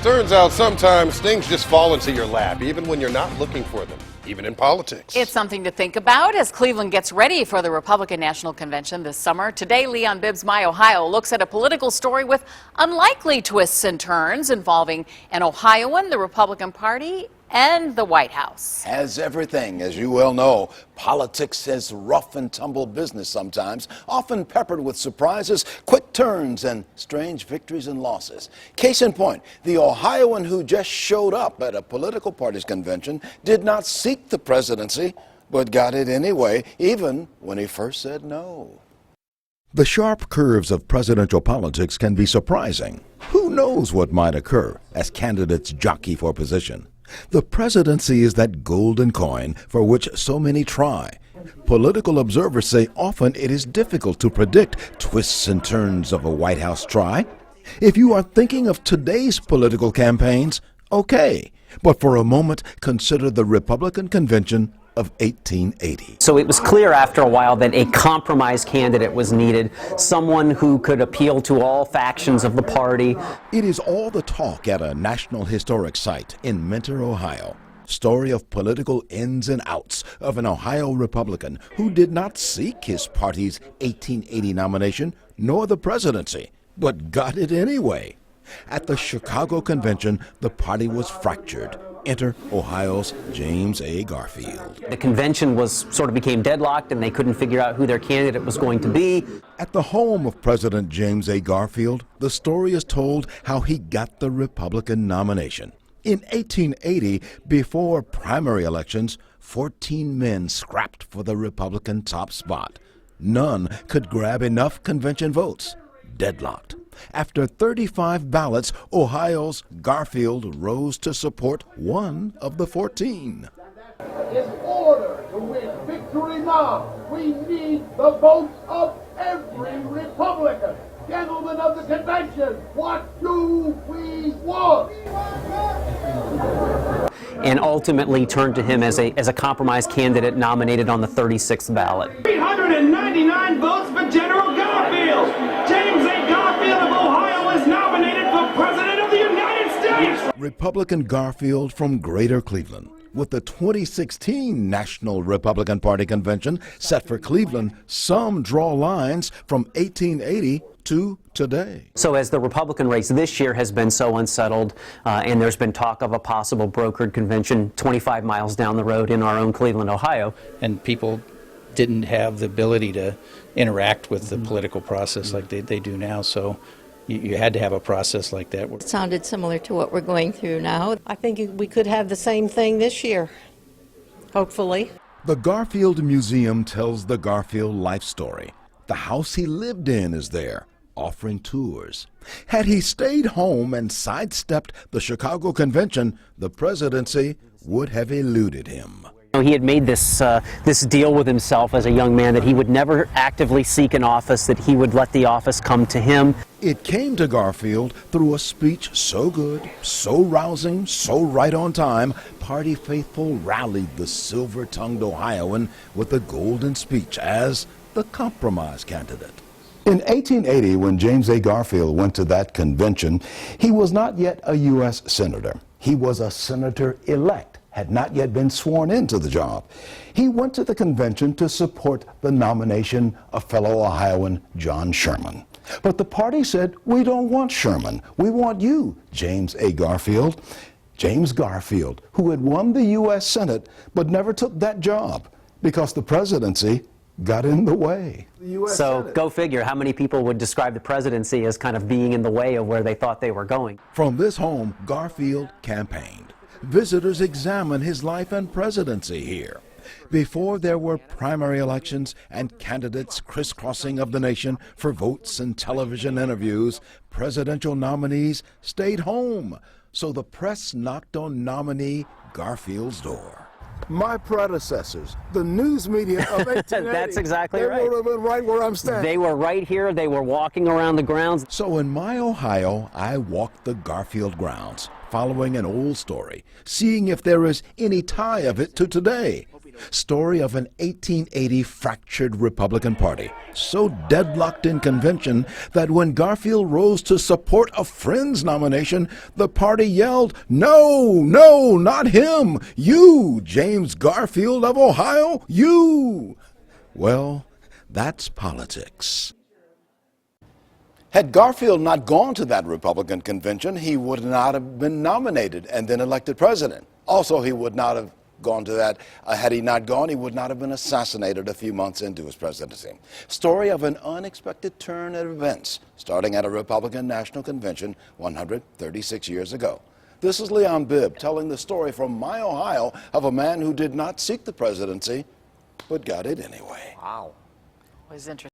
Turns out sometimes things just fall into your lap, even when you're not looking for them, even in politics. It's something to think about as Cleveland gets ready for the Republican National Convention this summer. Today, Leon Bibbs' My Ohio looks at a political story with unlikely twists and turns involving an Ohioan, the Republican Party, and the White House. As everything, as you well know, politics is rough and tumble business sometimes, often peppered with surprises, quick turns, and strange victories and losses. Case in point, the Ohioan who just showed up at a political party's convention did not seek the presidency, but got it anyway, even when he first said no. The sharp curves of presidential politics can be surprising. Who knows what might occur as candidates jockey for position? The presidency is that golden coin for which so many try. Political observers say often it is difficult to predict twists and turns of a White House try. If you are thinking of today's political campaigns, okay. But for a moment, consider the Republican convention of 1880. So it was clear after a while that a compromise candidate was needed, someone who could appeal to all factions of the party. It is all the talk at a National Historic Site in Mentor, Ohio. Story of political ins and outs of an Ohio Republican who did not seek his party's 1880 nomination nor the presidency, but got it anyway. At the Chicago convention, the party was fractured. Enter Ohio's James A. Garfield. The convention became deadlocked and they couldn't figure out who their candidate was going to be. At the home of President James A. Garfield, the story is told how he got the Republican nomination. In 1880, before primary elections, 14 men scrapped for the Republican top spot. None could grab enough convention votes. Deadlocked. After 35 ballots, Ohio's Garfield rose to support one of the 14. In order to win victory now, we need the votes of every Republican. Gentlemen of the convention, what do we want? And ultimately turned to him as a compromise candidate nominated on the 36th ballot. 399 votes for General Garfield. James A. Garfield of Ohio is nominated for President of the United States. Republican Garfield from Greater Cleveland. With the 2016 National Republican Party Convention set for Cleveland, some draw lines from 1880 to today. So as the Republican race this year has been so unsettled, and there's been talk of a possible brokered convention 25 miles down the road in our own Cleveland, Ohio. And people didn't have the ability to interact with the political process like they do now, so you had to have a process like that. It sounded similar to what we're going through now. I think we could have the same thing this year, hopefully. The Garfield Museum tells the Garfield life story. The house he lived in is there, offering tours. Had he stayed home and sidestepped the Chicago convention, the presidency would have eluded him. He had made this deal with himself as a young man that he would never actively seek an office, that he would let the office come to him. It came to Garfield through a speech so good, so rousing, so right on time, party faithful rallied the silver-tongued Ohioan with a golden speech as the compromise candidate. In 1880, when James A. Garfield went to that convention, he was not yet a U.S. senator. He was a senator-elect. Had not yet been sworn into the job. He went to the convention to support the nomination of fellow Ohioan John Sherman. But the party said, we don't want Sherman. We want you, James A. Garfield. James Garfield, who had won the U.S. Senate but never took that job because the presidency got in the way. So go figure how many people would describe the presidency as kind of being in the way of where they thought they were going. From this home, Garfield campaigned. Visitors examine his life and presidency here. Before there were primary elections and candidates crisscrossing of the nation for votes and television interviews, presidential nominees stayed home. So the press knocked on nominee Garfield's door. My predecessors, the news media of 1880. That's exactly right. They would have been right where I'm standing. They were right here. They were walking around the grounds. So in my Ohio, I walked the Garfield grounds, following an old story, seeing if there is any tie of it to today. Story of an 1880 fractured Republican Party, so deadlocked in convention that when Garfield rose to support a friend's nomination, the party yelled, "No, no, not him! You, James Garfield of Ohio, you!" Well, that's politics. Had Garfield not gone to that Republican convention, he would not have been nominated and then elected president. Also, he would not have gone to that. Had he not gone, he would not have been assassinated a few months into his presidency. Story of an unexpected turn of events, starting at a Republican National Convention 136 years ago. This is Leon Bibb telling the story from my Ohio of a man who did not seek the presidency, but got it anyway. Wow. It was interesting.